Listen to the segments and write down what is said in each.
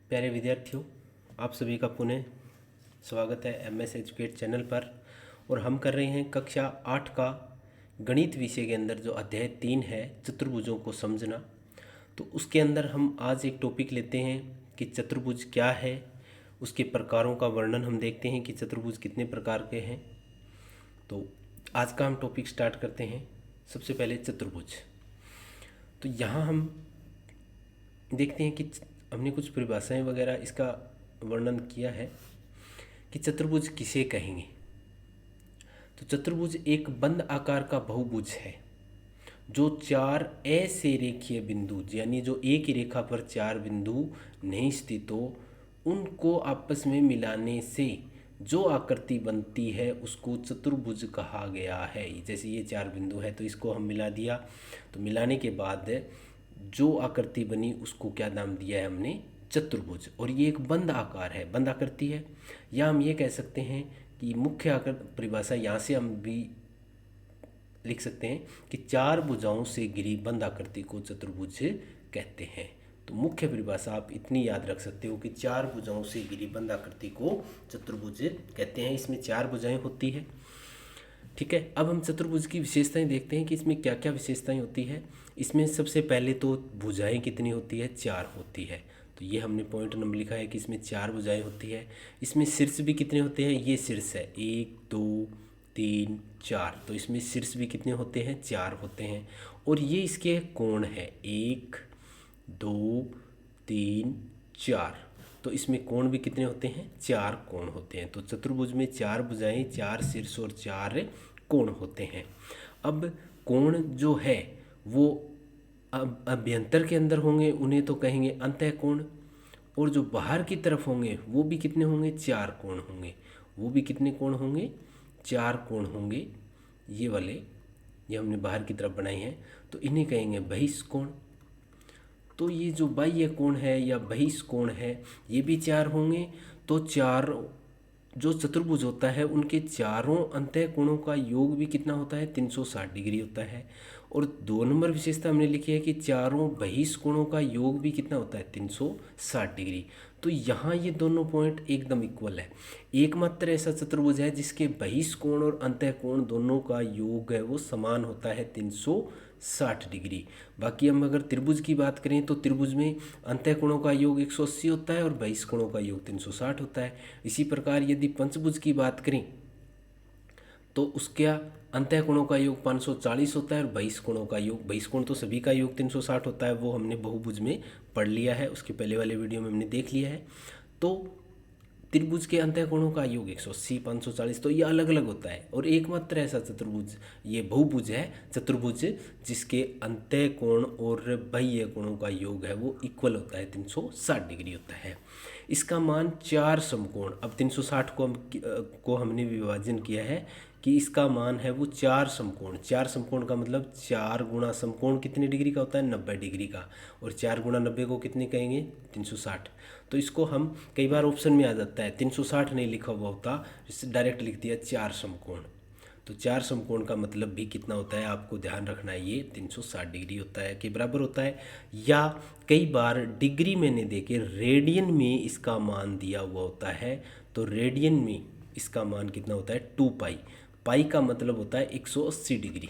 प्यारे विद्यार्थियों, आप सभी का पुनः स्वागत है एमएस एजुकेट चैनल पर। और हम कर रहे हैं कक्षा 8 का गणित विषय के अंदर जो अध्याय 3 है चतुर्भुजों को समझना। तो उसके अंदर हम आज एक टॉपिक लेते हैं कि चतुर्भुज क्या है, उसके प्रकारों का वर्णन हम देखते हैं कि चतुर्भुज कितने प्रकार के हैं। तो आज का हम टॉपिक स्टार्ट करते हैं। सबसे पहले चतुर्भुज। तो यहाँ हम देखते हैं कि हमने कुछ परिभाषाएं वगैरह इसका वर्णन किया है कि चतुर्भुज किसे कहेंगे। तो चतुर्भुज एक बंद आकार का बहुभुज है जो चार ऐसे रेखीय बिंदु, यानी जो एक ही रेखा पर चार बिंदु नहीं स्थित हो, उनको आपस में मिलाने से जो आकृति बनती है उसको चतुर्भुज कहा गया है। जैसे ये चार बिंदु है तो इसको हम मिला दिया, तो मिलाने के बाद जो आकृति बनी उसको क्या नाम दिया है हमने, चतुर्भुज। और ये एक बंद आकार है, बंद आकृति है। या हम ये कह सकते हैं कि मुख्य आकृति परिभाषा यहाँ से हम भी लिख सकते हैं कि चार भुजाओं से घिरी बंद आकृति को चतुर्भुज कहते हैं। तो मुख्य परिभाषा आप इतनी याद रख सकते हो कि चार भुजाओं से घिरी बंद आकृति को चतुर्भुज कहते हैं। इसमें चार भुजाएं होती है, ठीक है। अब हम चतुर्भुज की विशेषताएं देखते हैं कि इसमें क्या क्या विशेषताएं होती है। इसमें सबसे पहले तो भुजाएं कितनी होती है, चार होती है। तो ये हमने पॉइंट नंबर लिखा है कि इसमें चार भुजाएं होती है। इसमें शीर्ष भी कितने होते हैं, ये शीर्ष है 1 2 3 4, तो इसमें शीर्ष भी कितने होते हैं, चार होते हैं। और ये इसके कोण है 1 2 3 4, तो इसमें कोण भी कितने होते हैं, चार कोण होते हैं। तो चतुर्भुज में चार भुजाएं, चार शीर्ष और चार कोण होते हैं। अब कोण जो है वो अभ्यंतर के अंदर होंगे, उन्हें तो कहेंगे अंतः कोण। और जो बाहर की तरफ होंगे वो भी कितने होंगे, चार कोण होंगे। वो भी कितने कोण होंगे, चार कोण होंगे। ये वाले, ये हमने बाहर की तरफ बनाए हैं, तो इन्हें कहेंगे बहिष्कोण। तो ये जो बाह्य कोण है या बहिष्कोण है ये भी चार होंगे। तो चार जो चतुर्भुज होता है उनके चारों अंतः कोणों का योग भी कितना होता है, 360 डिग्री होता है। और 2 नंबर विशेषता हमने लिखी है कि चारों बहिष्कोणों का योग भी कितना होता है, 360 डिग्री। तो यहाँ ये दोनों पॉइंट एकदम इक्वल है। एकमात्र ऐसा चतुर्भुज है जिसके बहिष्कोण और अंतः कोण दोनों का योग है वो समान होता है 360 डिग्री। बाकी हम अगर त्रिभुज की बात करें तो त्रिभुज में अंतः कोणों का योग 180 होता है और बहिष्कोणों का योग 360 होता है। इसी प्रकार यदि पंचभुज की बात करें तो उसका अंतः कोणों का योग 540 होता है और बहिष्कोणों का योग, बहिष्कोण तो सभी का योग 360 होता है, वो हमने बहुभुज में पढ़ लिया है, उसके पहले वाले वीडियो में हमने देख लिया है। तो त्रिभुज के अंतः कोणों का योग 180 540, तो ये अलग अलग होता है। और एकमात्र ऐसा चतुर्भुज ये बहुभुज है, चतुर्भुज जिसके अंतः कोण और बाह्य कोणों का योग है वो इक्वल होता है, 360 डिग्री होता है। इसका मान चार समकोण, अब 360 को हमने विभाजन किया है कि इसका मान है वो चार समकोण। चार समकोण का मतलब चार गुणा समकोण कितने डिग्री का होता है, 90 डिग्री का। और चार गुणा 90 को कितने कहेंगे, 360। तो इसको हम कई बार ऑप्शन में आ जाता है 360 नहीं लिखा हुआ होता, इससे डायरेक्ट लिख दिया चार समकोण। तो चार समकोण का मतलब भी कितना होता है, आपको ध्यान रखना है, ये 360 डिग्री होता है के बराबर होता है। या कई बार डिग्री मैंने देखे रेडियन में इसका मान दिया हुआ होता है, तो रेडियन में इसका मान कितना होता है, 2 पाई। पाई का मतलब होता है 180 डिग्री।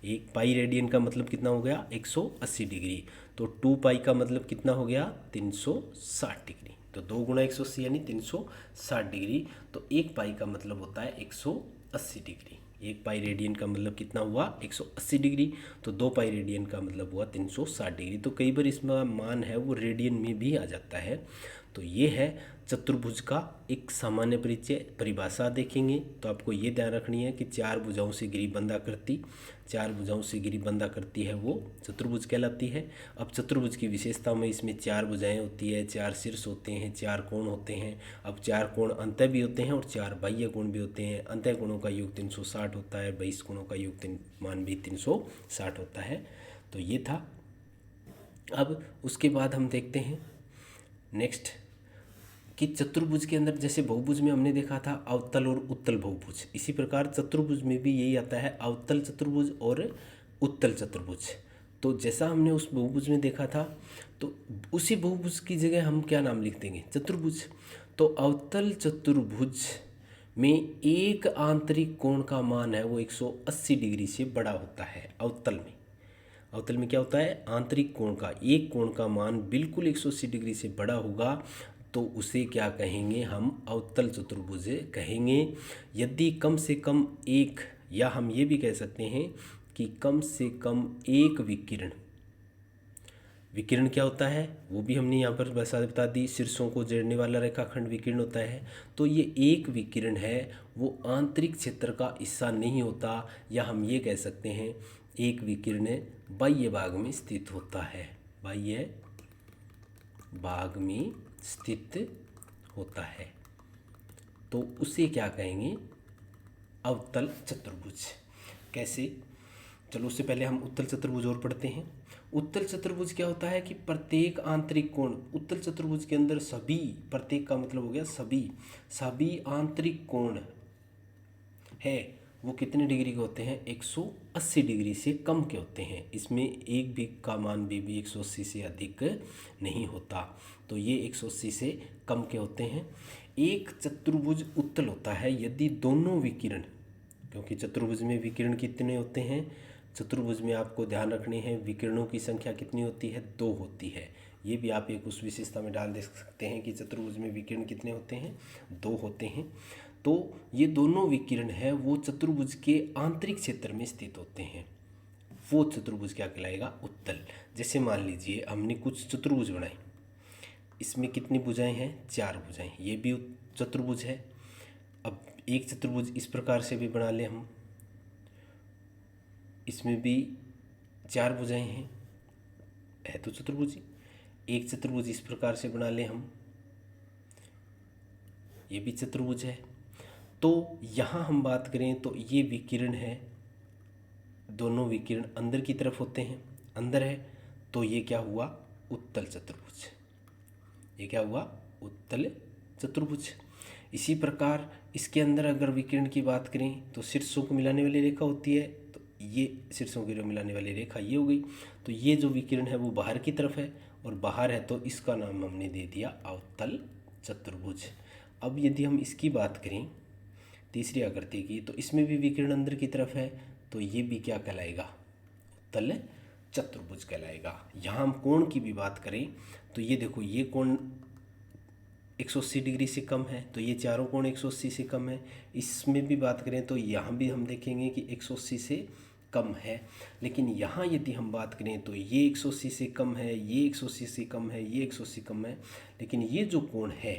एक पाई रेडियन का मतलब कितना हो गया, 180 डिग्री। तो 2 पाई का मतलब कितना हो गया, 360 डिग्री। तो 2 गुणा 180 यानी 360 डिग्री। तो एक पाई का मतलब होता है 180 डिग्री। एक पाई रेडियन का मतलब कितना हुआ, 180 डिग्री। तो 2 पाई रेडियन का मतलब हुआ 360 डिग्री। तो कई बार इसमें मान है वो रेडियन में भी आ जाता है। तो ये है चतुर्भुज का एक सामान्य परिचय। परिभाषा देखेंगे तो आपको ये ध्यान रखनी है कि चार भुजाओं से घिरी बंद आकृति, चार भुजाओं से घिरी बंद आकृति है वो चतुर्भुज कहलाती है। अब चतुर्भुज की विशेषताओं में इसमें चार भुजाएं होती है, चार शीर्ष होते हैं, चार कोण होते हैं। अब चार कोण अंतः भी होते हैं और चार बाह्य कोण भी होते हैं। अंतः कोणों का योग 360 होता है, बहिष्कोणों का योग मान भी 360 होता है। तो ये था। अब उसके बाद हम देखते हैं नेक्स्ट कि चतुर्भुज के अंदर जैसे बहुभुज में हमने देखा था अवतल और उत्तल बहुभुज, इसी प्रकार चतुर्भुज में भी यही आता है, अवतल चतुर्भुज और उत्तल चतुर्भुज। तो जैसा हमने उस बहुभुज में देखा था, तो उसी बहुभुज की जगह हम क्या नाम लिख देंगे, चतुर्भुज। तो अवतल चतुर्भुज में एक आंतरिक कोण का मान है वो 180 डिग्री से बड़ा होता है। अवतल में क्या होता है, आंतरिक कोण का एक कोण का मान बिल्कुल 180 डिग्री से बड़ा होगा, तो उसे क्या कहेंगे, हम अवतल चतुर्भुज कहेंगे। यदि कम से कम एक, या हम ये भी कह सकते हैं कि कम से कम एक विकिरण क्या होता है वो भी हमने यहाँ पर बता दी, शीर्षों को जोड़ने वाला रेखाखंड विकिरण होता है। तो ये एक विकिरण है वो आंतरिक क्षेत्र का हिस्सा नहीं होता, या हम ये कह सकते हैं एक विकिरण बाह्य भाग में स्थित होता है, बाह्य भाग में स्थित होता है, तो उसे क्या कहेंगे, अवतल चतुर्भुज। कैसे, चलो उससे पहले हम उत्तल चतुर्भुज और पढ़ते हैं। उत्तल चतुर्भुज क्या होता है कि प्रत्येक आंतरिक कोण, उत्तल चतुर्भुज के अंदर सभी, प्रत्येक का मतलब हो गया सभी आंतरिक कोण है वो कितने डिग्री के होते हैं, 180 डिग्री से कम के होते हैं। इसमें एक भी का मान भी 180 से अधिक नहीं होता, तो ये 180 से कम के होते हैं। एक चतुर्भुज उत्तल होता है यदि दोनों विकिरण, क्योंकि चतुर्भुज में विकिरण कितने होते हैं, चतुर्भुज में आपको ध्यान रखनी है विकिरणों की संख्या कितनी होती है, 2 होती है। ये भी आप एक उस विशेषता में डाल दे सकते हैं कि चतुर्भुज में विकिरण कितने होते हैं, 2 होते हैं। तो ये दोनों विकिरण है वो चतुर्भुज के आंतरिक क्षेत्र में स्थित होते हैं, वो चतुर्भुज क्या कहलाएगा, उत्तल। जैसे मान लीजिए हमने कुछ चतुर्भुज बनाए, इसमें कितनी भुजाएं हैं, 4 भुजाएं, ये भी चतुर्भुज है। अब एक चतुर्भुज इस प्रकार से भी बना ले हम, इसमें भी 4 भुजाएं हैं, है तो चतुर्भुज। एक चतुर्भुज इस प्रकार से बना ले हम, ये भी चतुर्भुज है। तो यहाँ हम बात करें तो ये विकिरण है, दोनों विकिरण अंदर की तरफ होते हैं, अंदर है, तो ये क्या हुआ, उत्तल चतुर्भुज। ये क्या हुआ, उत्तल चतुर्भुज। इसी प्रकार इसके अंदर अगर विकिरण की बात करें तो शीर्षों को मिलाने वाली रेखा होती है, तो ये शीर्षों की मिलाने वाली रेखा ये हो गई। तो ये जो विकिरण है वो बाहर की तरफ है, और बाहर है तो इसका नाम हमने दे दिया अवतल चतुर्भुज। अब यदि हम इसकी बात करें तीसरी आकृति की, तो इसमें भी विकिरण अंदर की तरफ है, तो ये भी क्या कहलाएगा, उत्तल चतुर्भुज कहलाएगा। यहाँ हम कोण की भी बात करें तो ये देखो, ये कोण 180 डिग्री से कम है, तो ये चारों कोण 180 से कम है। इसमें भी बात करें तो यहाँ भी हम देखेंगे कि 180 से कम है। लेकिन यहाँ यदि हम बात करें तो ये 180 से कम है, ये 180 से कम है, ये 180 कम है। लेकिन ये जो कोण है,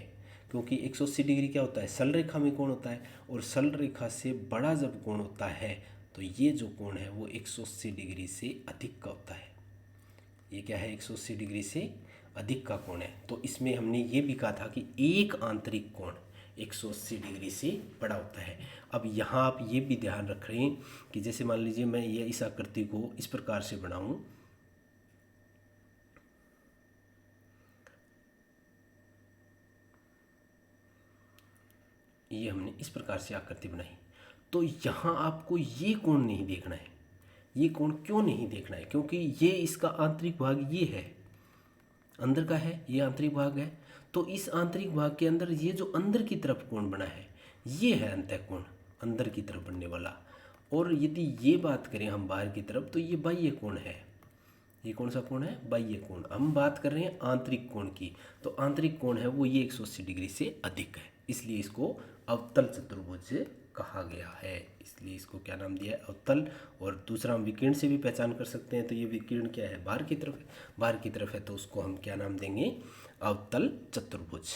क्योंकि 180 डिग्री क्या होता है, सल रेखा में कोण होता है, और सल रेखा से बड़ा जब कोण होता है तो ये जो कोण है वो 180 डिग्री से अधिक का होता है। ये क्या है, 180 डिग्री से अधिक का कोण है। तो इसमें हमने ये भी कहा था कि एक आंतरिक कोण 180 डिग्री से बड़ा होता है। अब यहाँ आप ये भी ध्यान रख रहे हैं कि जैसे मान लीजिए मैं ये इस आकृति को इस प्रकार से बनाऊं, ये हमने इस प्रकार से आकृति बनाई, तो यहाँ आपको ये कोण नहीं देखना है। ये कोण क्यों नहीं देखना है, क्योंकि ये इसका आंतरिक भाग ये है, अंदर का है, ये आंतरिक भाग है। तो इस आंतरिक भाग के अंदर ये जो अंदर की तरफ कोण बना है ये है अंतःकोण, अंदर की तरफ बनने वाला। और यदि ये बात करें हम बाहर की तरफ, तो ये बाह्य कोण है। ये कौन सा कोण है, बाह्य कोण। हम बात कर रहे हैं आंतरिक कोण की, तो आंतरिक कोण है वो ये 180 डिग्री से अधिक है, इसलिए इसको अवतल चतुर्भुज कहा गया है। इसलिए इसको क्या नाम दिया है, अवतल। और दूसरा हम विकिरण से भी पहचान कर सकते हैं, तो ये विकिरण क्या है, बाहर की तरफ है, बाहर की तरफ है, तो उसको हम क्या नाम देंगे, अवतल चतुर्भुज।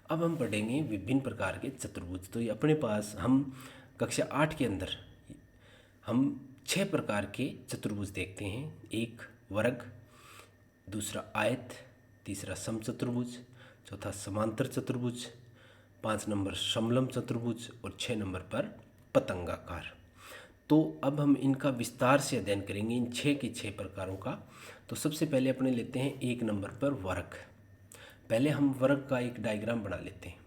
अब हम पढ़ेंगे विभिन्न प्रकार के चतुर्भुज। तो ये अपने पास हम कक्षा 8 के अंदर हम 6 प्रकार के चतुर्भुज देखते हैं। एक वर्ग, दूसरा आयत, तीसरा समचतुर्भुज, चौथा समांतर चतुर्भुज, 5 नंबर समलंब चतुर्भुज, और 6 नंबर पर पतंगाकार। तो अब हम इनका विस्तार से अध्ययन करेंगे, इन 6 के 6 प्रकारों का। तो सबसे पहले अपने लेते हैं 1 नंबर पर वर्ग। पहले हम वर्ग का एक डायग्राम बना लेते हैं,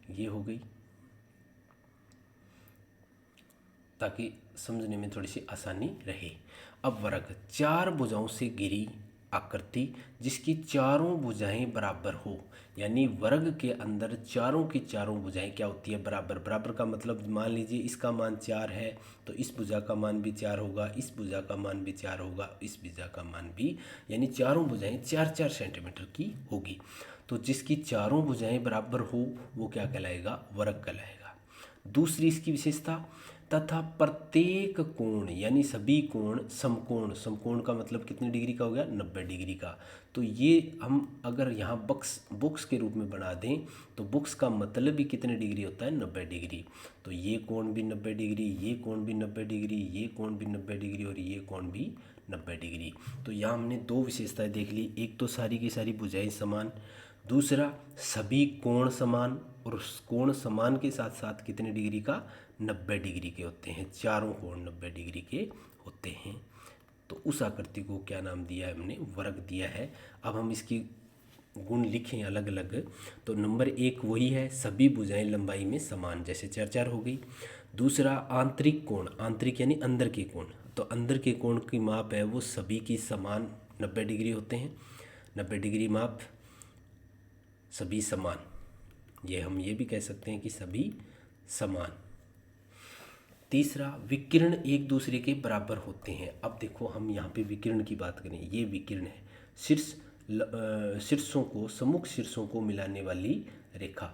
ये हो गई, ताकि समझने में थोड़ी सी आसानी रहे। अब वर्ग, चार भुजाओं से घिरी आकृति जिसकी चारों भुजाएं बराबर हो, यानी वर्ग के अंदर चारों की चारों भुजाएं क्या होती है, बराबर। बराबर का मतलब मान लीजिए इसका मान 4 है तो इस भुजा का मान भी 4 होगा, इस भुजा का मान भी 4 होगा, इस भुजा का मान भी, यानी चारों भुजाएं 4-4 सेंटीमीटर की होगी। तो जिसकी चारों भुजाएं बराबर हो वो क्या कहलाएगा, वर्ग कहलाएगा। दूसरी इसकी विशेषता, तथा प्रत्येक कोण यानी सभी कोण समकोण। समकोण का मतलब कितने डिग्री का हो गया, 90 डिग्री का। तो ये हम अगर यहाँ बॉक्स के रूप में बना दें तो बॉक्स का मतलब भी कितने डिग्री होता है, 90 डिग्री। तो ये कोण भी 90 डिग्री, ये कोण भी 90 डिग्री, ये कोण भी 90 डिग्री और ये कोण भी 90 डिग्री। तो यहाँ हमने दो विशेषताएं देख ली, एक तो सारी की सारी भुजाएं समान, दूसरा सभी कोण समान, और उस कोण समान के साथ साथ कितने डिग्री का, 90 डिग्री के होते हैं। चारों कोण 90 डिग्री के होते हैं। तो उस आकृति को क्या नाम दिया है, हमने वर्ग दिया है। अब हम इसकी गुण लिखें अलग अलग। तो नंबर 1 वही है, सभी भुजाएं लंबाई में समान, जैसे 4-4 हो गई। दूसरा आंतरिक कोण, आंतरिक यानी अंदर के कोण, तो अंदर के कोण की माप है वो सभी की समान 90 डिग्री होते हैं। 90 डिग्री माप, सभी समान, ये हम ये भी कह सकते हैं कि सभी समान। तीसरा विकिरण एक दूसरे के बराबर होते हैं। अब देखो हम यहाँ पे विकिरण की बात करें, ये विकिरण है, शीर्षों को, सम्मुख शीर्षों को मिलाने वाली रेखा।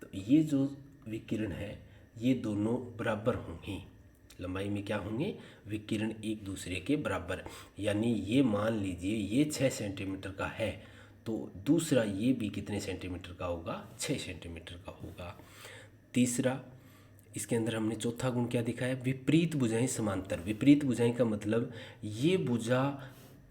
तो ये जो विकिरण है ये दोनों बराबर होंगे, लंबाई में क्या होंगे, विकिरण एक दूसरे के बराबर। यानी ये मान लीजिए ये 6 सेंटीमीटर का है तो दूसरा ये भी कितने सेंटीमीटर का होगा, 6 सेंटीमीटर का होगा। तीसरा इसके अंदर हमने चौथा गुण क्या दिखाया, विपरीत भुजाएं समांतर। विपरीत भुजाएं का मतलब ये भुजा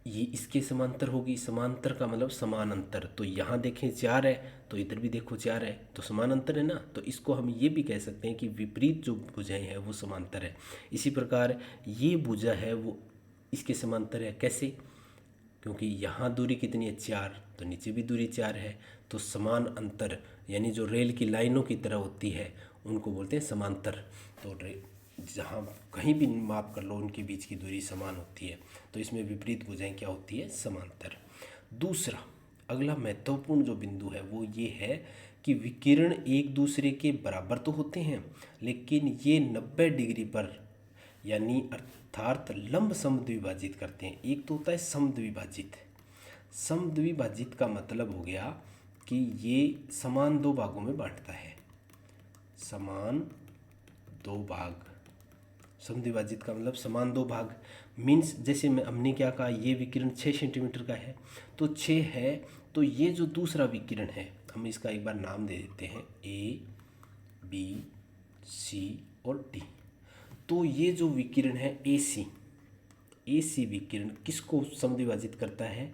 ये इसके समांतर होगी, समांतर का मतलब समान अंतर। तो यहाँ देखें 4 है तो इधर भी देखो 4 है, तो समान अंतर है ना। तो इसको हम ये भी कह सकते हैं कि विपरीत जो भुजाएं हैं वो समांतर है। इसी प्रकार ये भुजा है वो इसके समांतर है, कैसे, क्योंकि यहाँ दूरी कितनी है, 4, तो नीचे भी दूरी 4 है। तो समान अंतर यानी जो रेल की लाइनों की तरह होती है उनको बोलते हैं समांतर। तो जहाँ कहीं भी माप कर लो उनके बीच की दूरी समान होती है। तो इसमें विपरीत भुजाएं क्या होती है, समांतर। दूसरा अगला महत्वपूर्ण जो बिंदु है वो ये है कि विकिरण एक दूसरे के बराबर तो होते हैं लेकिन ये 90 डिग्री पर यानी अर्थात लंब समद्विभाजित करते हैं। एक तो होता है समद्विभाजित। समद्विभाजित का मतलब हो गया कि ये समान दो भागों में बांटता है, समान दो भाग। समद्विभाजित का मतलब समान दो भाग मीन्स, जैसे हमने क्या कहा, ये विकिरण 6 सेंटीमीटर का है तो 6 है, तो ये जो दूसरा विकिरण है हम इसका एक बार नाम दे देते हैं A, B, C और D। तो ये जो विकिरण है AC विकिरण किसको समद्विभाजित करता है,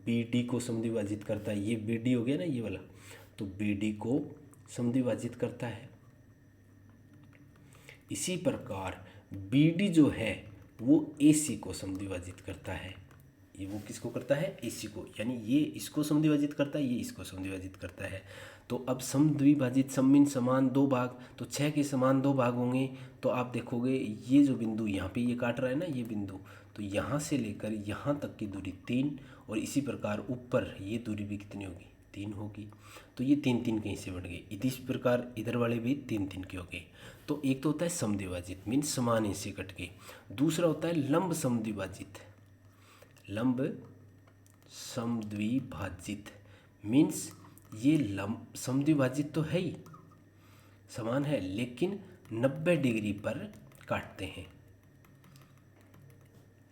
BD को समद्विभाजित करता है। ये BD हो गया ना ये वाला, तो BD को समद्विभाजित करता है। इसी प्रकार BD जो है वो AC को समद्विभाजित करता है। ये वो किसको करता है, AC को, यानी ये इसको समद्विभाजित करता है, ये इसको समद्विभाजित करता है। तो अब समद्विभाजित सममीन समान दो भाग, तो 6 के समान दो भाग होंगे। तो आप देखोगे ये जो बिंदु यहाँ पे ये काट रहा है ना ये बिंदु, तो यहाँ से लेकर यहाँ तक की दूरी 3, और इसी प्रकार ऊपर ये दूरी भी कितनी होगी, 3 होगी। तो ये 3-3 कहीं से बढ़ गए, इसी प्रकार इधर वाले भी 3-3 के हो गए। तो एक तो होता है समद्विभाजित मीन समान हिस्से कट के, दूसरा होता है लंब समद्विभाजित। लंब समद्विभाजित मीन्स ये लंब समद्विभाजित तो है ही, समान है, लेकिन 90 डिग्री पर काटते हैं,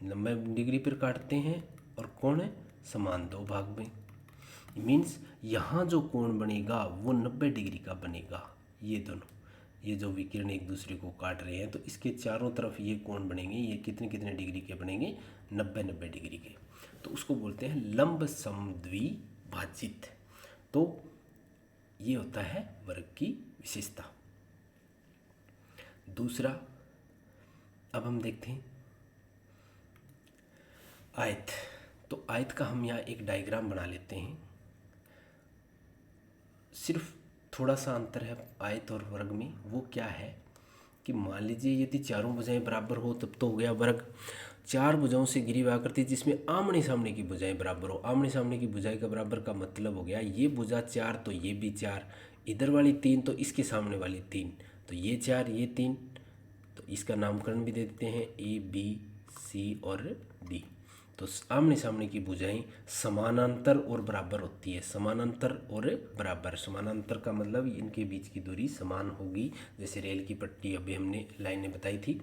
90 डिग्री पर काटते हैं और कोण है समान दो भाग में। मीन्स यहाँ जो कोण बनेगा वो 90 डिग्री का बनेगा। ये दोनों, ये जो विकिरण एक दूसरे को काट रहे हैं तो इसके चारों तरफ ये कोण बनेंगे, ये कितने कितने डिग्री के बनेंगे, 90-90 डिग्री के। तो उसको बोलते हैं लंब समद्विभाजित। तो ये होता है वर्ग की विशेषता। दूसरा अब हम देखते हैं आयत। तो आयत का हम यहाँ एक डायग्राम बना लेते हैं। सिर्फ थोड़ा सा अंतर है आयत और वर्ग में, वो क्या है कि मान लीजिए यदि चारों भुजाएं बराबर हो तब तो हो गया वर्ग। चार भुजाओं से घिरी हुई आकृति जिसमें आमने सामने की भुजाएं बराबर हो। आमने सामने की भुजाएं का बराबर का मतलब हो गया ये भुजा 4 तो ये भी 4, इधर वाली 3 तो इसके सामने वाली 3, तो ये 4 ये 3, तो इसका नामकरण भी दे देते हैं ए बी सी और डी। तो आमने सामने की भुजाएं समानांतर और बराबर होती है। समानांतर और बराबर, समानांतर का मतलब इनके बीच की दूरी समान होगी, जैसे रेल की पट्टी अभी हमने लाइनें बताई थी।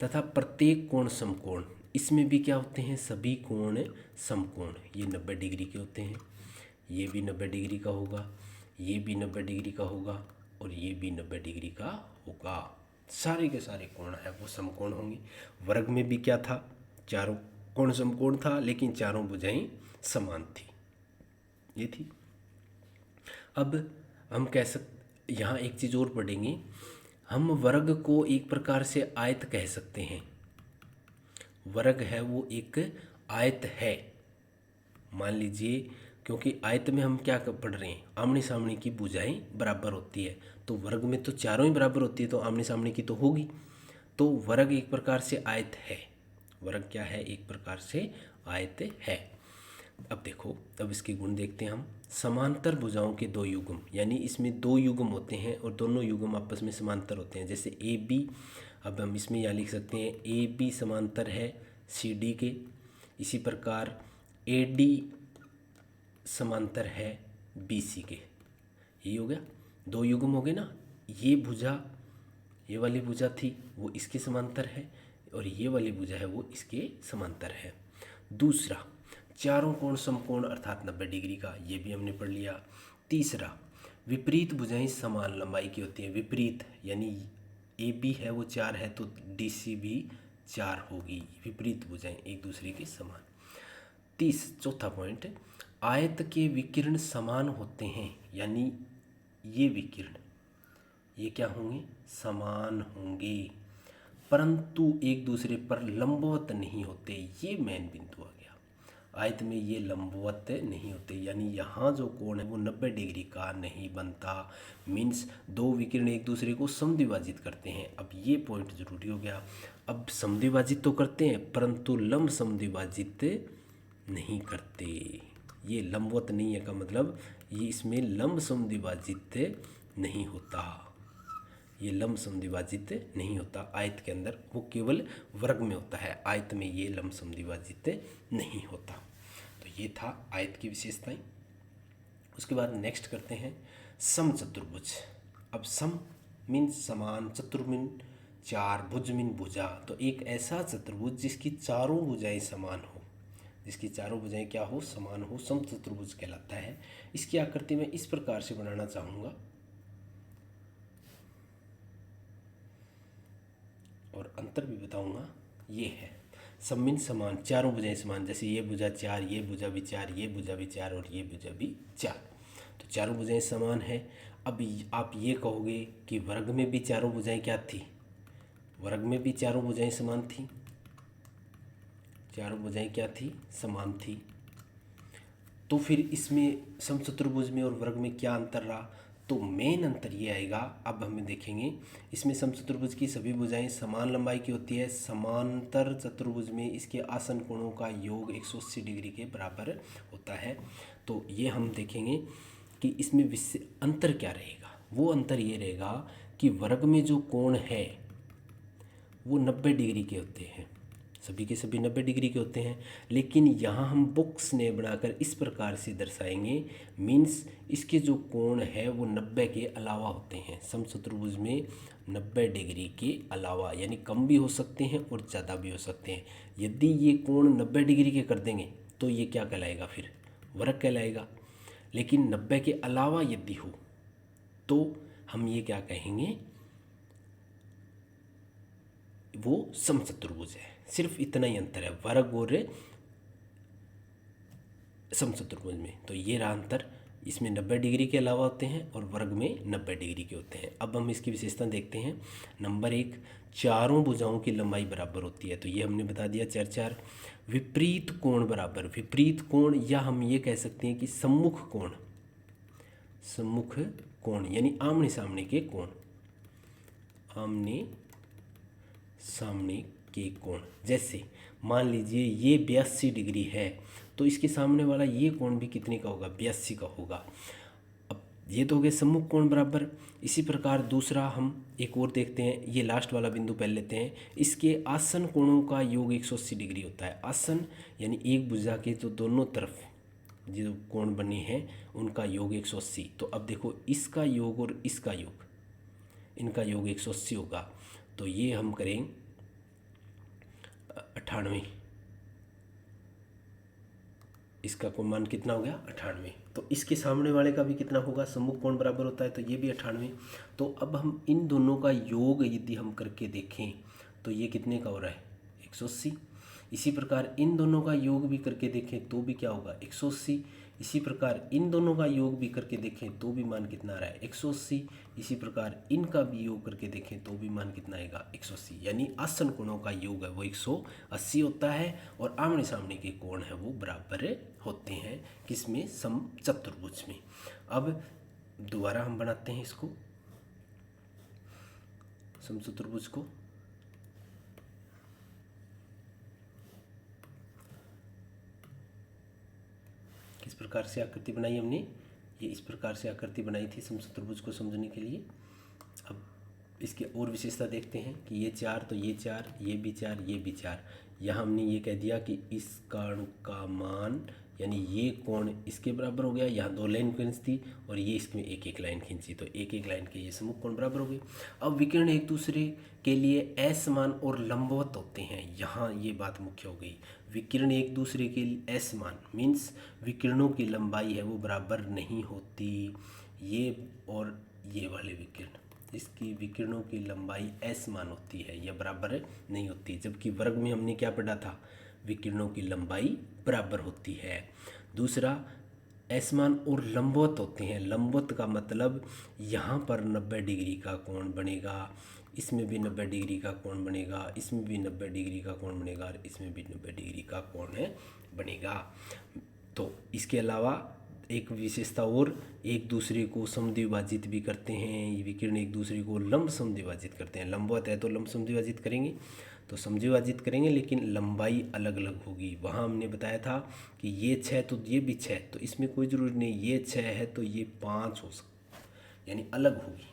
तथा प्रत्येक कोण समकोण, इसमें भी क्या होते हैं, सभी कोण समकोण। ये 90 डिग्री के होते हैं, ये भी 90 डिग्री का होगा, ये भी 90 डिग्री का होगा और ये भी 90 डिग्री का होगा। सारे के सारे कोण हैं वो समकोण होंगे। वर्ग में भी क्या था, चारों कोण समकोण था, लेकिन चारों भुजाएं समान थी, ये थी। अब हम कह सकते, यहाँ एक चीज़ और पढ़ेंगे, हम वर्ग को एक प्रकार से आयत कह सकते हैं। वर्ग है वो एक आयत है, मान लीजिए, क्योंकि आयत में हम क्या पढ़ रहे हैं, आमने सामने की भुजाएं बराबर होती है, तो वर्ग में तो चारों ही बराबर होती है, तो आमने सामने की तो होगी, तो वर्ग एक प्रकार से आयत है। वर्ग क्या है, एक प्रकार से आयत है। अब देखो, अब इसके गुण देखते हैं हम। समांतर भुजाओं के दो युग्म, यानी इसमें दो युग्म होते हैं और दोनों युग्म आपस में समांतर होते हैं, जैसे ए बी। अब हम इसमें यह लिख सकते हैं ए बी समांतर है सी डी के, इसी प्रकार ए डी समांतर है बी सी के। ये हो गया, दो युग्म हो गए ना। ये भुजा, ये वाली भुजा थी वो इसके समांतर है और ये वाली भुजा है वो इसके समांतर है। दूसरा, चारों कोण समकोण अर्थात 90 डिग्री का, ये भी हमने पढ़ लिया। तीसरा, विपरीत भुजाएं समान लंबाई की होती हैं। विपरीत यानी ए बी है वो 4 है तो डी सी भी 4 होगी। विपरीत भुजाएं एक दूसरे के समान। चौथा पॉइंट, आयत के विकिरण समान होते हैं, यानी ये विकिरण ये क्या होंगे, समान होंगे, परंतु एक दूसरे पर लंबवत नहीं होते। ये मेन बिंदु आ गया, आयत में ये लंबवत नहीं होते, यानी यहाँ जो कोण है वो 90 डिग्री का नहीं बनता। मीन्स दो विकिरण एक दूसरे को समद्विभाजित करते हैं। अब ये पॉइंट जरूरी हो गया। अब समद्विभाजित तो करते हैं परंतु लंब समद्विभाजित नहीं करते। ये लंबवत नहीं है का मतलब ये इसमें लंब समद्विभाजित नहीं होता, ये लंब समद्विभाजित नहीं होता आयत के अंदर, वो केवल वर्ग में होता है, आयत में ये लंब समद्विभाजित नहीं होता। तो ये था आयत की विशेषताएं। उसके बाद नेक्स्ट करते हैं समचतुर्भुज। अब सम मीन समान, चतुर मीन चार, भुज मीन भुजा। तो एक ऐसा चतुर्भुज जिसकी चारों भुजाएं समान हो, जिसकी चारों भुजाएं क्या हो, समान हो, समचतुर्भुज कहलाता है। इसकी आकृति में इस प्रकार से बनाना चाहूँगा और अंतर भी बताऊंगा। ये है सम समान, चारों भुजाएं समान, जैसे ये भुजा 4, ये भुजा भी 4, ये भुजा भी 4 और ये भुजा भी 4, तो चारों भुजाएं समान है। अब आप ये कहोगे कि वर्ग में भी चारों भुजाएं क्या थी, वर्ग में भी चारों भुजाएं समान थी, चारों भुजाएं क्या थी, समान थी। तो फिर इसमें समचतुर्भुज में और वर्ग में क्या अंतर रहा, तो मेन अंतर ये आएगा। अब हमें देखेंगे इसमें समचतुर्भुज की सभी भुजाएं समान लंबाई की होती है। समांतर चतुर्भुज में इसके आसन कोणों का योग 180 डिग्री के बराबर होता है। तो ये हम देखेंगे कि इसमें अंतर क्या रहेगा। वो अंतर ये रहेगा कि वर्ग में जो कोण है वो 90 डिग्री के होते हैं, सभी के सभी 90 डिग्री के होते हैं, लेकिन यहाँ हम बॉक्स ने बनाकर इस प्रकार से दर्शाएंगे। मीन्स इसके जो कोण है वो 90 के अलावा होते हैं। समचतुर्भुज में 90 डिग्री के अलावा, यानी कम भी हो सकते हैं और ज़्यादा भी हो सकते हैं। यदि ये कोण 90 डिग्री के कर देंगे तो ये क्या कहलाएगा, फिर वर्ग कहलाएगा। लेकिन 90 के अलावा यदि हो तो हम ये क्या कहेंगे, वो समचतुर्भुज है। सिर्फ इतना ही अंतर है वर्ग और समचतुर्भुज में। तो ये रहा अंतर, इसमें 90 डिग्री के अलावा होते हैं और वर्ग में 90 डिग्री के होते हैं। अब हम इसकी विशेषता देखते हैं। नंबर 1, चारों भुजाओं की लंबाई बराबर होती है, तो ये हमने बता दिया 4 विपरीत कोण बराबर, विपरीत कोण या हम ये कह सकते हैं कि सम्मुख कोण, सम्मुख कोण यानी आमने सामने के कोण, आमने सामने के कोण। जैसे मान लीजिए ये 82 डिग्री है, तो इसके सामने वाला ये कोण भी कितने का होगा, 82 का होगा। अब ये तो हो गया सम्मुख कोण बराबर। इसी प्रकार दूसरा हम एक और देखते हैं, ये लास्ट वाला बिंदु पहले लेते हैं। इसके आसन कोणों का योग 180 डिग्री होता है। आसन यानी एक भुजा के जो दोनों तरफ जो कोण बने हैं उनका योग 180। तो अब देखो इसका योग और इसका योग, इनका योग 180 होगा, तो ये हम करें 98। इसका कोण मान कितना हो गया, 98। तो इसके सामने वाले का भी कितना होगा, सम्मुख कोण बराबर होता है, तो ये भी 98। तो अब हम इन दोनों का योग यदि हम करके देखें तो ये कितने का हो रहा है, 180। इसी प्रकार इन दोनों का योग भी करके देखें तो भी क्या होगा, 180। इसी प्रकार इन दोनों का योग भी करके देखें तो भी मान कितना आ रहा है, 180। इसी प्रकार इनका भी योग करके देखें तो भी मान कितना आएगा, 180। यानी आसन कोणों का योग है वो 180 होता है और आमने सामने के कोण है वो बराबर होते हैं। किसमें, समचतुर्भुज में। अब दोबारा हम बनाते हैं इसको, समचतुर्भुज को। किस प्रकार से आकृति बनाई हमने, ये इस प्रकार से आकृति बनाई थी समचतुर्भुज को समझने के लिए। अब इसके और विशेषता देखते हैं कि ये 4 तो ये 4, ये भी 4, ये भी 4। यहाँ हमने ये कह दिया कि इस कोण का मान यानी ये कोण इसके बराबर हो गया। यहाँ 2 लाइन खींच थी और ये इसमें एक एक लाइन खींची, तो एक एक लाइन के ये सम्मुख कोण बराबर हो गए। अब विकिरण एक दूसरे के लिए असमान और लंबवत होते हैं। यहाँ ये बात मुख्य हो गई, विकिरण एक दूसरे के लिए असमान मीन्स विकिरणों की लंबाई है वो बराबर नहीं होती। ये और ये वाले विकिरण, इसकी विकिरणों की लंबाई असमान होती है या बराबर नहीं होती, जबकि वर्ग में हमने क्या पढ़ा था, विकिरणों की लंबाई बराबर होती है। दूसरा, असमान और लंबवत होते हैं। लंबवत का मतलब यहाँ पर 90 डिग्री का कोण बनेगा, इसमें भी 90 डिग्री का कोण बनेगा, इसमें भी 90 डिग्री का कोण बनेगा और इसमें भी 90 डिग्री का कोण है बनेगा। तो इसके अलावा एक विशेषता और, एक दूसरे को समद्विभाजित भी करते हैं। ये विकिरण एक दूसरे को लंब समद्विभाजित करते हैं। लंबवत है तो लंब समद्विभाजित करेंगे, तो समद्विभाजित करेंगे लेकिन लंबाई अलग अलग होगी। वहाँ हमने बताया था कि ये 6 तो ये भी 6, तो इसमें कोई ज़रूरी नहीं, ये 6 है तो ये 5 हो सकता, यानी अलग होगी।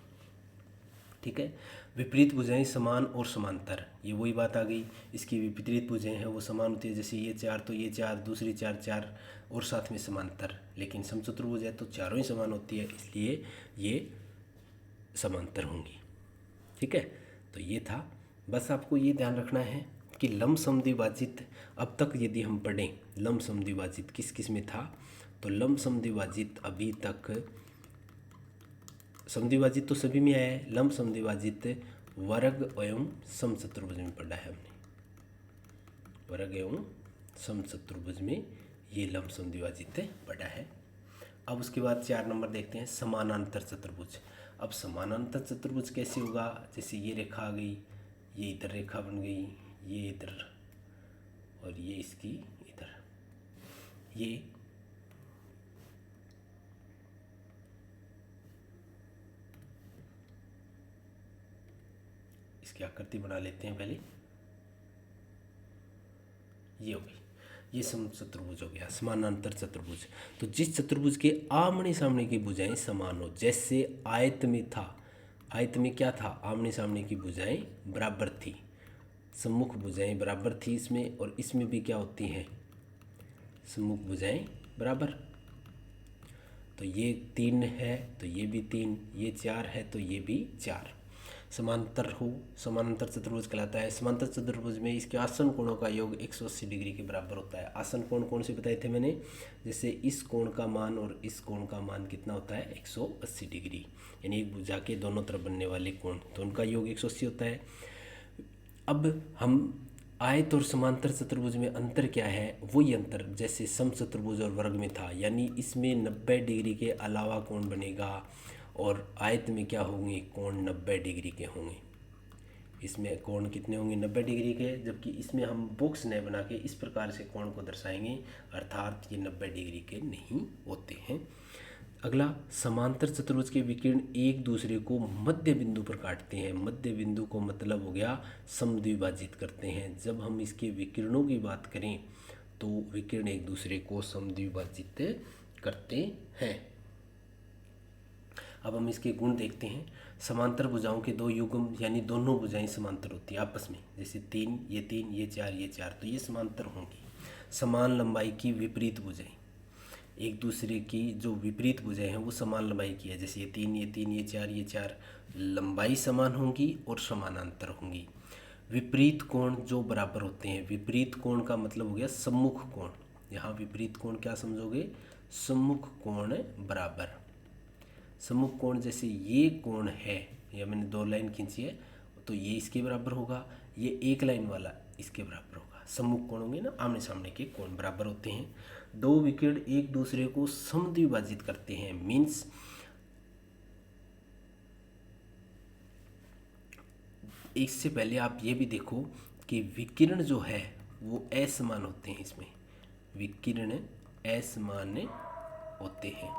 ठीक है। विपरीत भुजाएं समान और समांतर, ये वही बात आ गई। इसकी विपरीत भुजाएं हैं वो समान होती है, जैसे ये 4 तो ये 4, दूसरी 4 4 और साथ में समांतर। लेकिन समचतुर्भुज है तो चारों ही समान होती है, इसलिए ये समांतर होंगी। ठीक है, तो ये था। बस आपको ये ध्यान रखना है कि लंब समद्विभाजित, अब तक यदि हम पढ़ें लंब समद्विभाजित किस किस में था, तो लंब समद्विभाजित अभी तक समद्विभाजित तो सभी में आया है। लंब समद्विभाजित वर्ग एवं समचतुर्भुज में पढ़ा है हमने, वर्ग एवं समचतुर्भुज में ये लंब समद्विभाजित पढ़ा है। अब उसके बाद 4 नंबर देखते हैं, समानांतर चतुर्भुज। अब समानांतर चतुर्भुज कैसे होगा, जैसे ये रेखा आ गई, ये इधर रेखा बन गई, ये इधर और ये इसकी इधर, ये इसकी आकृति बना लेते हैं पहले। ये हो गई, ये समचतुर्भुज हो गया, समानांतर चतुर्भुज। तो जिस चतुर्भुज के आमने सामने की भुजाएं समान हो, जैसे आयत में था, आयत में क्या था, आमने सामने की भुजाएं बराबर थी, सम्मुख भुजाएं बराबर थी इसमें, और इसमें भी क्या होती हैं, सम्मुख भुजाएं बराबर। तो ये 3 है तो ये भी 3, ये 4 है तो ये भी 4, समांतर हो, समानांतर चतुर्भुज कहलाता है। समांतर चतुर्भुज में इसके आसन कोणों का योग 180 डिग्री के बराबर होता है। आसन कोण कौन से बताए थे मैंने, जैसे इस कोण का मान और इस कोण का मान कितना होता है, 180 डिग्री, यानी एक भुजा के दोनों तरफ बनने वाले कोण, तो उनका योग 180 होता है। अब हम आयत और समांतर चतुर्भुज में अंतर क्या है, वही अंतर जैसे समचतुर्भुज और वर्ग में था, यानी इसमें 90 डिग्री के अलावा कोण बनेगा और आयत में क्या होंगे, कोण 90 डिग्री के होंगे। इसमें कोण कितने होंगे, 90 डिग्री के, जबकि इसमें हम बॉक्स न बना के इस प्रकार से कोण को दर्शाएंगे, अर्थात ये 90 डिग्री के नहीं होते हैं। अगला, समांतर चतुर्भुज के विकिरण एक दूसरे को मध्य बिंदु पर काटते हैं। मध्य बिंदु को मतलब हो गया समद्विभाजित करते हैं। जब हम इसके विकिरणों की बात करें तो विकिरण एक दूसरे को समद्विभाजित करते हैं। अब हम इसके गुण देखते हैं। समांतर भुजाओं के दो युग्म यानी दोनों भुजाएं समांतर होती है आपस में, जैसे 3 ये 4 तो ये समांतर होंगी। समान लंबाई की विपरीत भुजाएं, एक दूसरे की जो विपरीत भुजाएं हैं वो समान लंबाई की है, जैसे ये 4 लंबाई समान होंगी और समानांतर होंगी। विपरीत कोण जो बराबर होते हैं, विपरीत कोण का मतलब हो गया सम्मुख कोण। यहाँ विपरीत कोण क्या समझोगे, सम्मुख कोण बराबर। सम्मुख कोण जैसे ये कोण है, या मैंने 2 लाइन खींची है तो ये इसके बराबर होगा, ये एक लाइन वाला इसके बराबर होगा। सम्मुख कोण होंगे ना, आमने सामने के कोण बराबर होते हैं। दो विकिरण एक दूसरे को समद्विभाजित करते हैं, मीन्स इससे पहले आप ये भी देखो कि विकिरण जो है वो असमान होते हैं। इसमें विकिरण असमान होते हैं।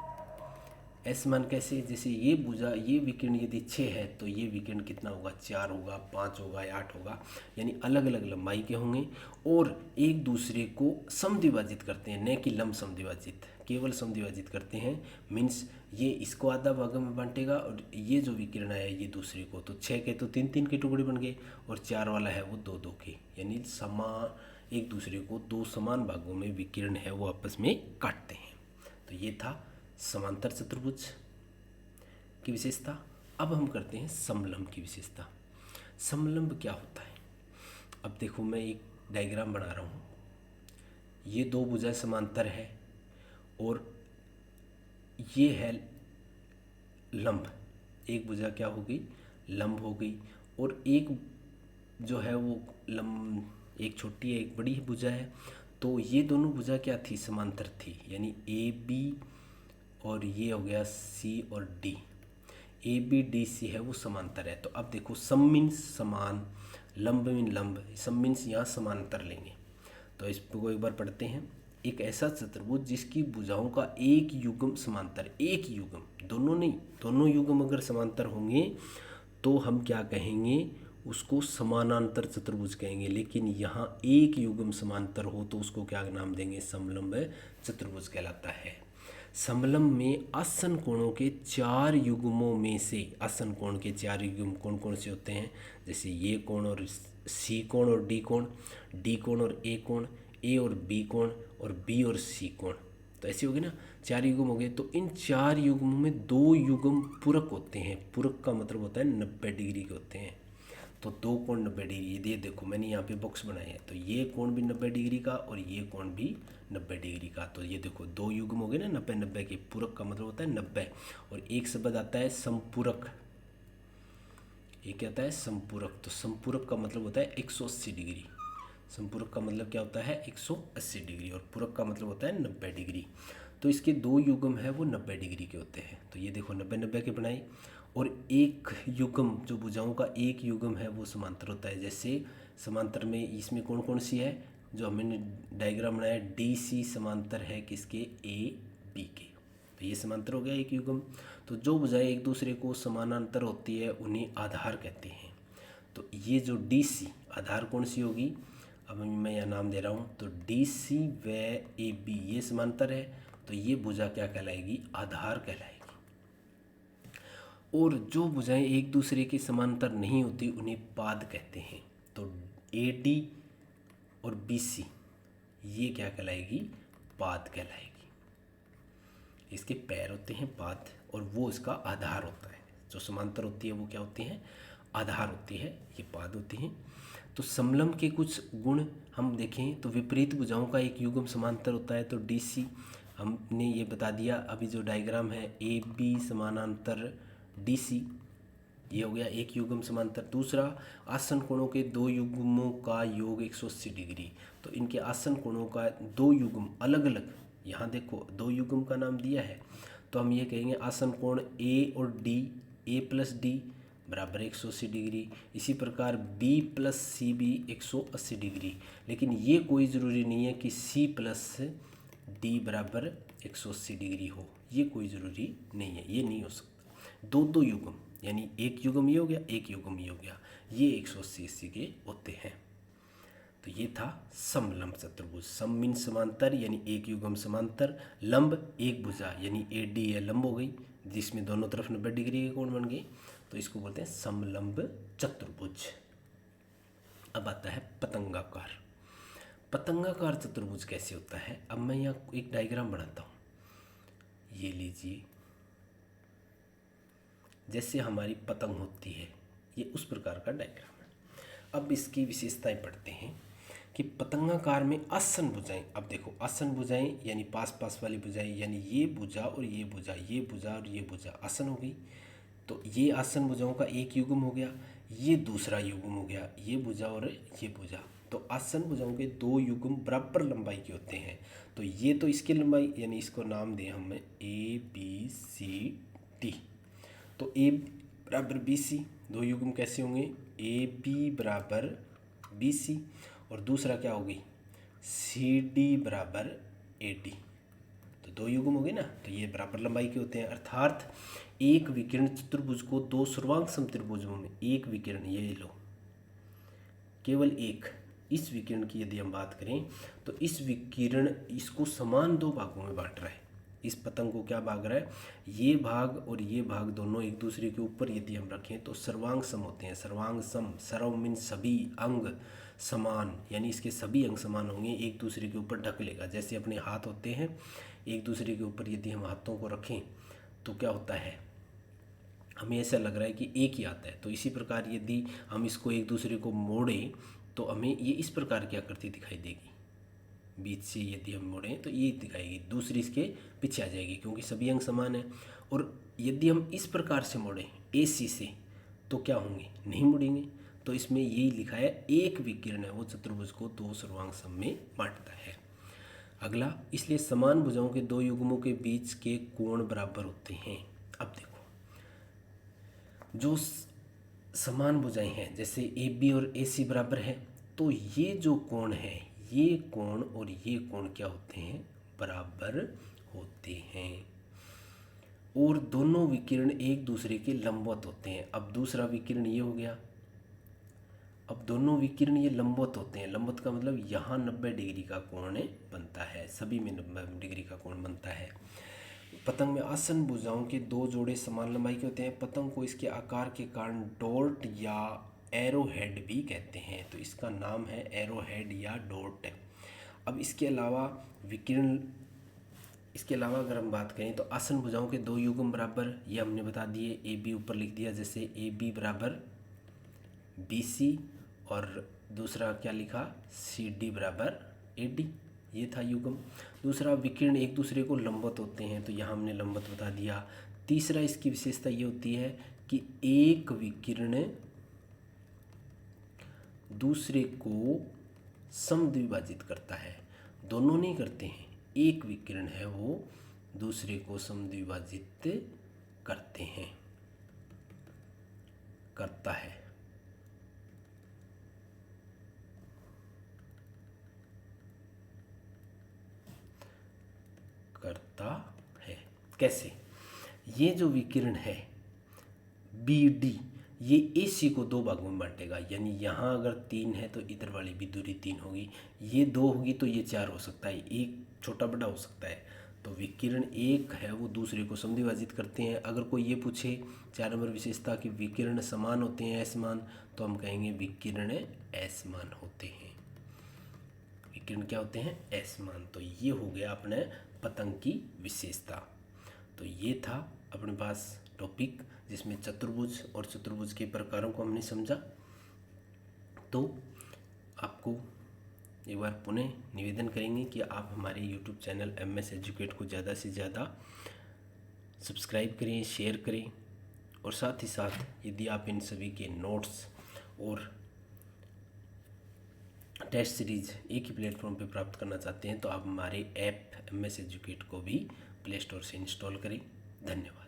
असमान कैसे, जैसे ये भुजा, ये विकिरण यदि 6 है तो ये विकिरण कितना होगा, 4 होगा, 5 होगा या 8 होगा, यानी अलग अलग लंबाई के होंगे और एक दूसरे को समद्विभाजित करते हैं, न कि लंब समद्विभाजित, केवल समद्विभाजित करते हैं। मीन्स ये इसको आधा भागों में बांटेगा और ये जो विकिरण आया ये दूसरे को, तो 6 के तो 3 के टुकड़े बन गए और 4 वाला है वो 2 के, यानी एक दूसरे को 2 समान भागों में विकिरण है वो आपस में काटते हैं। तो ये था समांतर चतुर्भुज की विशेषता। अब हम करते हैं समलंब की विशेषता। समलंब क्या होता है, अब देखो मैं एक डायग्राम बना रहा हूँ। ये 2 भुजाएं समांतर है और ये है लंब। एक भुजा क्या हो गई, लंब हो गई, और एक जो है वो लंब, एक छोटी है एक बड़ी भुजा है। तो ये दोनों भुजा क्या थी, समांतर थी, यानी ए बी और ये हो गया सी और D, A B D C है वो समांतर है। तो अब देखो सम मीन्स समान, लंब मीन लंब, सम मीन्स यहाँ समांतर लेंगे। तो इसको एक बार पढ़ते हैं। एक ऐसा चतुर्भुज जिसकी भुजाओं का एक युग्म समांतर, एक युग्म, दोनों नहीं, दोनों युग्म अगर समांतर होंगे तो हम क्या कहेंगे, उसको समानांतर चतुर्भुज कहेंगे। लेकिन यहाँ एक युग्म समांतर हो तो उसको क्या नाम देंगे, समलंब चतुर्भुज कहलाता है। समलंब में आसन कोणों के 4 युग्मों में से, आसन कोण के 4 युग्म कौन कौन से होते हैं, जैसे ये कोण और सी कोण और डी कोण, डी कोण और ए कोण, ए और बी कोण और बी और सी कोण। तो ऐसे हो गए ना, 4 युग्म हो गए। तो इन 4 युग्मों में 2 युग्म पूरक होते हैं। पूरक का मतलब होता है 90 डिग्री के होते हैं। तो 2 कोण 90 डिग्री, ये देखो मैंने यहाँ पे बॉक्स बनाए हैं, तो ये कोण भी 90 डिग्री का और ये कोण भी 90 डिग्री का। तो ये देखो 2 युग्म हो गए ना 90 के। पूरक का मतलब होता है 90, और एक शब्द आता है संपूरक। ये क्या होता है, संपूरक। तो संपूरक का मतलब होता है 180 डिग्री। संपूरक का मतलब क्या होता है, 180 डिग्री, और पूरक का मतलब होता है 90 डिग्री। तो इसके 2 युग्म है वो 90 डिग्री के होते हैं। तो ये देखो 90 के बनाए, और एक युग्म जो भुजाओं का एक युग्म है वो समांतर होता है। जैसे समांतर में इसमें कौन कौन सी है, जो हमने डायग्राम बनाया, डी सी समांतर है किसके, ए बी के। तो ये समांतर हो गया एक युग्म। तो जो भुजाएं एक दूसरे को समानांतर होती है उन्हें आधार कहते हैं। तो ये जो डी सी आधार कौन सी होगी, अब मैं यहाँ नाम दे रहा हूँ। तो डी सी व ए बी ये समांतर है, तो ये भुजा क्या कहलाएगी, आधार कहलाएगी। और जो भुजाएं एक दूसरे के समांतर नहीं होती उन्हें पाद कहते हैं। तो ए डी और बी सी ये क्या कहलाएगी, पाद कहलाएगी। इसके पैर होते हैं पाद, और वो इसका आधार होता है। जो समांतर होती है वो क्या होती है, आधार होती है, ये पाद होती हैं। तो समलंब के कुछ गुण हम देखें तो विपरीत भुजाओं का एक युग्म समांतर होता है, तो डी सी हमने ये बता दिया। अभी जो डायग्राम है, ए बी समानांतर डी सी, ये हो गया एक युग्म समांतर। दूसरा, आसन कोणों के 2 युग्मों का योग 180 डिग्री। तो इनके आसन कोणों का 2 युग्म अलग अलग, यहाँ देखो 2 युग्म का नाम दिया है, तो हम ये कहेंगे आसन कोण ए और डी, ए प्लस डी बराबर 180 डिग्री। इसी प्रकार बी प्लस सी भी 180 डिग्री। लेकिन ये कोई ज़रूरी नहीं है कि सी प्लस डी बराबर 180 डिग्री हो, ये कोई ज़रूरी नहीं है, ये नहीं हो सकता। दो दो युग्म यानी एक युग्म ये हो गया, एक युग्म ये हो गया, ये 180 के होते हैं। तो ये था समलंब चतुर्भुज। सम मीन समांतर यानी एक युग्म समांतर, लंब एक भुजा यानी AD या लंब हो गई जिसमें दोनों तरफ 90 डिग्री के कोण बन गए, तो इसको बोलते हैं समलंब चतुर्भुज। अब आता है पतंगाकार। पतंगाकार चतुर्भुज कैसे होता है, अब मैं यहाँ एक डायग्राम बनाता हूँ। ये लीजिए, जैसे हमारी पतंग होती है, ये उस प्रकार का डायग्राम है। अब इसकी विशेषताएं पढ़ते हैं कि पतंगाकार में आसन भुजाएं। अब देखो आसन भुजाएं यानी पास पास वाली भुजाएं, यानी ये भुजा और ये भुजा, ये भुजा और ये भुजा आसन हो गई। तो ये आसन भुजाओं का एक युग्म हो गया, ये दूसरा युग्म हो गया, ये भुजा और ये भुजा। तो आसन भुजाओं के दो युग्म बराबर लंबाई के होते हैं। तो ये तो इसकी लंबाई यानी इसको नाम दें हम ABCD। तो A बराबर BC, दो युग्म कैसे होंगे, AB बराबर BC, और दूसरा क्या होगी CD बराबर AD। तो दो युग्म हो गए ना, तो ये बराबर लंबाई के होते हैं। अर्थात एक विकिरण चतुर्भुज को दो सर्वांग समत्रिभुजों में एक विकिरण, ये लो केवल एक, इस विकिरण की यदि हम बात करें तो इस विकिरण इसको समान दो भागों में बांट रहा है। इस पतंग को क्या भाग रहा है, ये भाग और ये भाग दोनों एक दूसरे के ऊपर यदि हम रखें तो सर्वांग सम होते हैं। सर्वांग सम, सर्व मीन सभी अंग समान, यानी इसके सभी अंग समान होंगे, एक दूसरे के ऊपर ढक लेगा। जैसे अपने हाथ होते हैं, एक दूसरे के ऊपर यदि हम हाथों को रखें तो क्या होता है, हमें ऐसा लग रहा है कि एक ही आता है। तो इसी प्रकार यदि हम इसको एक दूसरे को मोड़ें तो हमें ये इस प्रकार की आकृति दिखाई देगी। बीच से यदि हम मोड़ें तो ये दिखाएगी, दूसरी इसके पीछे आ जाएगी क्योंकि सभी अंग समान है। और यदि हम इस प्रकार से मोड़ें AC से तो क्या होंगे, नहीं मुड़ेंगे। तो इसमें यही लिखा है, एक विकिरण है वो चतुर्भुज को दो सर्वांग सम में बांटता है। अगला, इसलिए समान भुजाओं के दो युग्मों के बीच के कोण बराबर होते हैं। अब देखो, जो समान भुजाएं हैं जैसे AB और AC बराबर है, तो ये जो कोण है, ये कोण और ये कोण क्या होते हैं, बराबर होते हैं। और दोनों विकिरण एक दूसरे के लंबवत होते हैं। अब दूसरा विकिरण ये हो गया, अब दोनों विकिरण ये लंबवत होते हैं। लंबवत का मतलब यहाँ 90 डिग्री का कोण बनता है, सभी में 90 डिग्री का कोण बनता है। पतंग में आसन भुजाओं के दो जोड़े समान लंबाई के होते हैं। पतंग को इसके आकार के कारण डॉट या एरो हेड भी कहते हैं, तो इसका नाम है एरो हेड या डॉट। अब इसके अलावा विकिरण, इसके अलावा अगर हम बात करें तो आसन भुजाओं के दो युग्म बराबर, ये हमने बता दिए। AB ऊपर लिख दिया, जैसे AB बराबर BC, और दूसरा क्या लिखा, CD बराबर AD, ये था युग्म। दूसरा, विकिरण एक दूसरे को लंबवत होते हैं, तो यहाँ हमने लंबवत बता दिया। तीसरा, इसकी विशेषता ये होती है कि एक विकिरण दूसरे को समद्विभाजित करता है, दोनों नहीं करते हैं, एक विकिरण है वो दूसरे को समद्विभाजित करते हैं, करता है। करता है कैसे, ये जो विकिरण है BD, ये AC को दो भागों में बांटेगा। यानी यहाँ अगर 3 है तो इधर वाली भी दूरी 3 होगी, ये 2 होगी तो ये 4 हो सकता है, एक छोटा बड़ा हो सकता है। तो विकिरण एक है वो दूसरे को समद्विभाजित करते हैं। अगर कोई ये पूछे 4 नंबर विशेषता कि विकिरण समान होते हैं असमान, तो हम कहेंगे विकिरण असमान होते हैं। विकिरण क्या होते हैं, असमान। तो ये हो गया अपने पतंग की विशेषता। तो ये था अपने पास टॉपिक जिसमें चतुर्भुज और चतुर्भुज के प्रकारों को हमने समझा। तो आपको एक बार पुनः निवेदन करेंगे कि आप हमारे YouTube चैनल MS एजुकेट को ज़्यादा से ज़्यादा सब्सक्राइब करें, शेयर करें, और साथ ही साथ यदि आप इन सभी के नोट्स और टेस्ट सीरीज़ एक ही प्लेटफॉर्म पे प्राप्त करना चाहते हैं तो आप हमारे ऐप MS एजुकेट को भी प्ले स्टोर से इंस्टॉल करें। धन्यवाद।